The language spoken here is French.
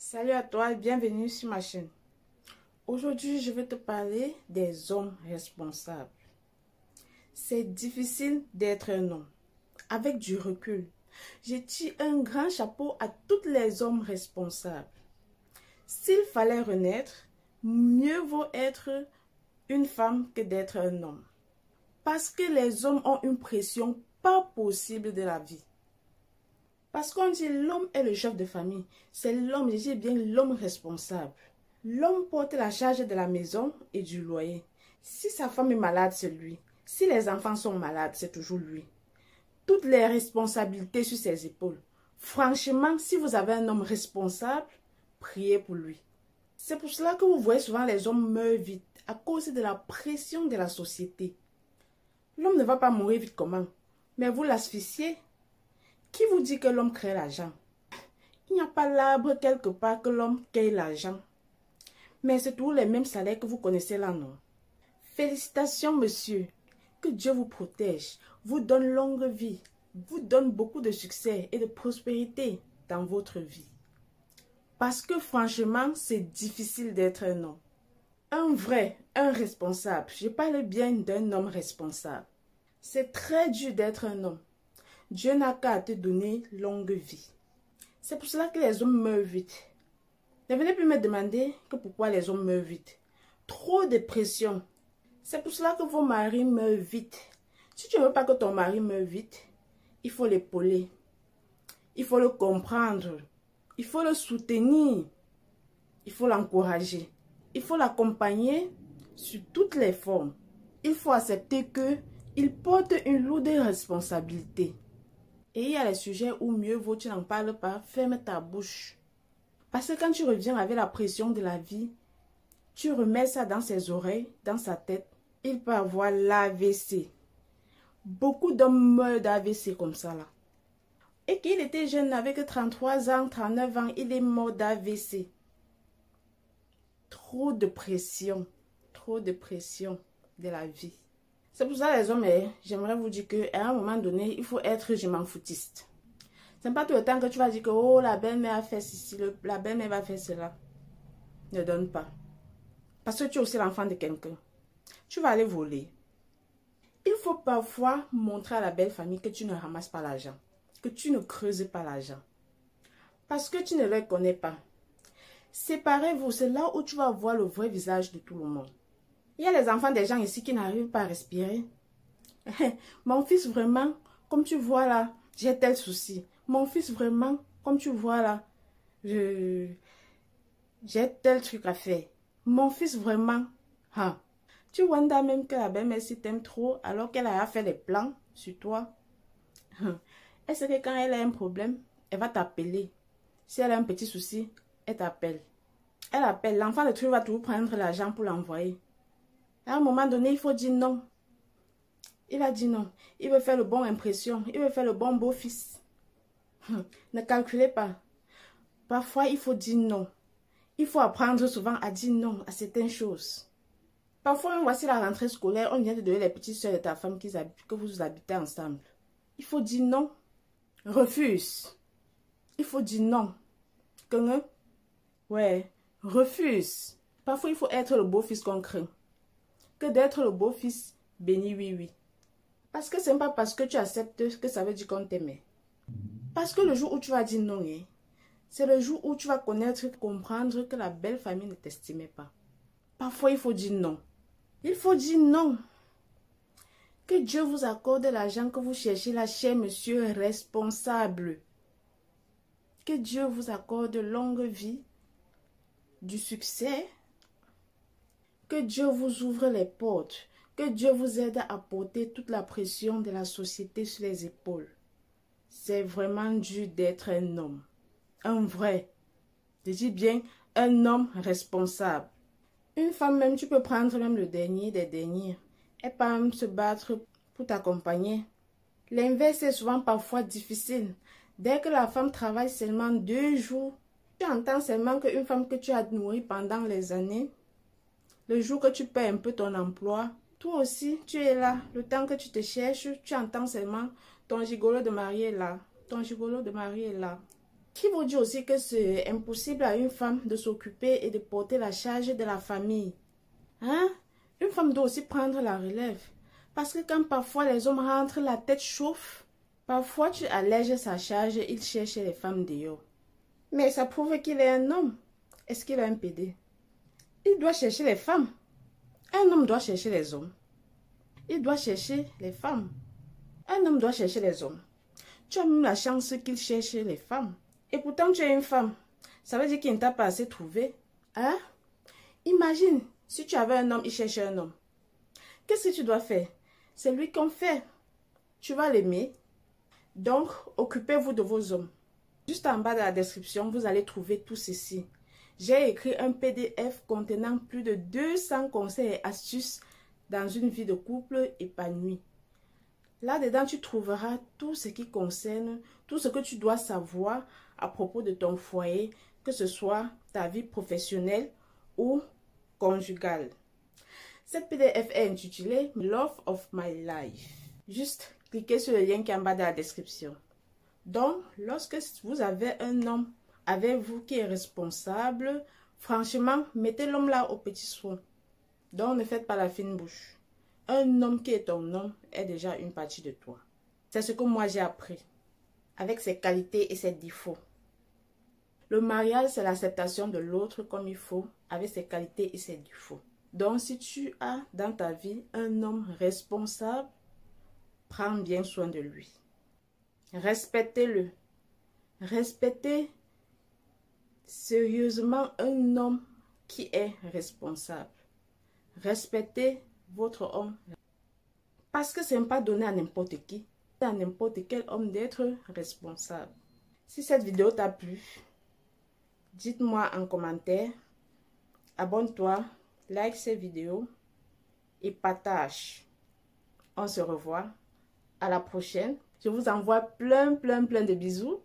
Salut à toi et bienvenue sur ma chaîne. Aujourd'hui, je vais te parler des hommes responsables. C'est difficile d'être un homme. Avec du recul, je tire un grand chapeau à tous les hommes responsables. S'il fallait renaître, mieux vaut être une femme que d'être un homme. Parce que les hommes ont une pression pas possible de la vie. Parce qu'on dit l'homme est le chef de famille. C'est l'homme, je dis bien l'homme responsable. L'homme porte la charge de la maison et du loyer. Si sa femme est malade, c'est lui. Si les enfants sont malades, c'est toujours lui. Toutes les responsabilités sur ses épaules. Franchement, si vous avez un homme responsable, priez pour lui. C'est pour cela que vous voyez souvent les hommes meurent vite, à cause de la pression de la société. L'homme ne va pas mourir vite comment? Mais vous l'asphyxiez. Qui vous dit que l'homme crée l'argent? Il n'y a pas l'arbre quelque part que l'homme crée l'argent. Mais c'est toujours les mêmes salaires que vous connaissez là, non? Félicitations, monsieur. Que Dieu vous protège, vous donne longue vie, vous donne beaucoup de succès et de prospérité dans votre vie. Parce que franchement, c'est difficile d'être un homme. Un vrai, un responsable. Je parle bien d'un homme responsable. C'est très dur d'être un homme. Dieu n'a qu'à te donner longue vie. C'est pour cela que les hommes meurent vite. Ne venez plus me demander que pourquoi les hommes meurent vite. Trop de pression. C'est pour cela que vos maris meurent vite. Si tu ne veux pas que ton mari meure vite, il faut l'épauler. Il faut le comprendre. Il faut le soutenir. Il faut l'encourager. Il faut l'accompagner sur toutes les formes. Il faut accepter qu'il porte une lourde responsabilité. Et il y a les sujets où mieux vaut tu n'en parles pas, ferme ta bouche. Parce que quand tu reviens avec la pression de la vie, tu remets ça dans ses oreilles, dans sa tête, il peut avoir l'AVC. Beaucoup d'hommes meurent d'AVC comme ça là. Et qu'il était jeune avec 33 ans, 39 ans, il est mort d'AVC. Trop de pression de la vie. C'est pour ça les hommes, j'aimerais vous dire qu'à un moment donné, il faut être je m'en foutiste. C'est pas tout le temps que tu vas dire que oh, la belle-mère a fait ceci, la belle-mère va faire cela. Ne donne pas. Parce que tu es aussi l'enfant de quelqu'un. Tu vas aller voler. Il faut parfois montrer à la belle famille que tu ne ramasses pas l'argent. Que tu ne creuses pas l'argent. Parce que tu ne les connais pas. Séparez-vous, c'est là où tu vas voir le vrai visage de tout le monde. Il y a les enfants des gens ici qui n'arrivent pas à respirer. Mon fils, vraiment, comme tu vois là, j'ai tel souci. Mon fils, vraiment, comme tu vois là, j'ai tel truc à faire. Mon fils, vraiment, tu wonders même que la belle-mère si t'aime trop alors qu'elle a fait des plans sur toi. Est-ce que quand elle a un problème, elle va t'appeler? Si elle a un petit souci, elle t'appelle. Elle appelle, l'enfant de truc va toujours prendre l'argent pour l'envoyer. À un moment donné, il faut dire non. Il va dire non. Il veut faire le bon impression. Il veut faire le bon beau-fils. Ne calculez pas. Parfois, il faut dire non. Il faut apprendre souvent à dire non à certaines choses. Parfois, voici la rentrée scolaire. On vient de donner les petites soeurs de ta femme que vous habitez ensemble. Il faut dire non. Refuse. Il faut dire non. Ouais. Refuse. Parfois, il faut être le beau-fils qu'on craint. Que d'être le beau-fils béni, oui, oui. Parce que ce n'est pas parce que tu acceptes que ça veut dire qu'on t'aimait. Parce que le jour où tu vas dire non, c'est le jour où tu vas connaître, comprendre que la belle famille ne t'estimait pas. Parfois, il faut dire non. Il faut dire non. Que Dieu vous accorde l'argent que vous cherchez là, cher monsieur responsable. Que Dieu vous accorde longue vie, du succès. Que Dieu vous ouvre les portes. Que Dieu vous aide à porter toute la pression de la société sur les épaules. C'est vraiment dur d'être un homme. Un vrai. Je dis bien un homme responsable. Une femme même, tu peux prendre même le dernier des derniers. Et pas même se battre pour t'accompagner. L'inverse est souvent parfois difficile. Dès que la femme travaille seulement 2 jours, tu entends seulement qu'une femme que tu as nourrie pendant les années, le jour que tu perds un peu ton emploi, toi aussi, tu es là. Le temps que tu te cherches, tu entends seulement ton gigolo de mari est là. Ton gigolo de mari est là. Qui vous dit aussi que c'est impossible à une femme de s'occuper et de porter la charge de la famille? Hein? Une femme doit aussi prendre la relève. Parce que quand parfois les hommes rentrent, la tête chauffe. Parfois tu allèges sa charge, il cherche les femmes dehors. Mais ça prouve qu'il est un homme. Est-ce qu'il a un PD? Il doit chercher les femmes. Un homme doit chercher les hommes. Il doit chercher les femmes. Un homme doit chercher les hommes. Tu as même la chance qu'il cherche les femmes. Et pourtant tu es une femme. Ça veut dire qu'il ne t'a pas assez trouvé. Hein? Imagine, si tu avais un homme, il cherchait un homme. Qu'est-ce que tu dois faire? C'est lui qu'on fait. Tu vas l'aimer. Donc, occupez-vous de vos hommes. Juste en bas de la description, vous allez trouver tout ceci. J'ai écrit un PDF contenant plus de 200 conseils et astuces dans une vie de couple épanouie. Là-dedans, tu trouveras tout ce qui concerne, tout ce que tu dois savoir à propos de ton foyer, que ce soit ta vie professionnelle ou conjugale. Cette PDF est intitulée Love of My Life. Juste cliquez sur le lien qui est en bas de la description. Donc, lorsque vous avez un homme avec vous qui est responsable, franchement, mettez l'homme là au petit soin. Donc, ne faites pas la fine bouche. Un homme qui est ton homme est déjà une partie de toi. C'est ce que moi j'ai appris, avec ses qualités et ses défauts. Le mariage, c'est l'acceptation de l'autre comme il faut, avec ses qualités et ses défauts. Donc, si tu as dans ta vie un homme responsable, prends bien soin de lui. Respectez-le. Respectez sérieusement un homme qui est responsable. Respectez votre homme. Parce que ce n'est pas donné à n'importe qui, à n'importe quel homme d'être responsable. Si cette vidéo t'a plu, dites-moi en commentaire. Abonne-toi, like cette vidéo et partage. On se revoit. À la prochaine. Je vous envoie plein de bisous.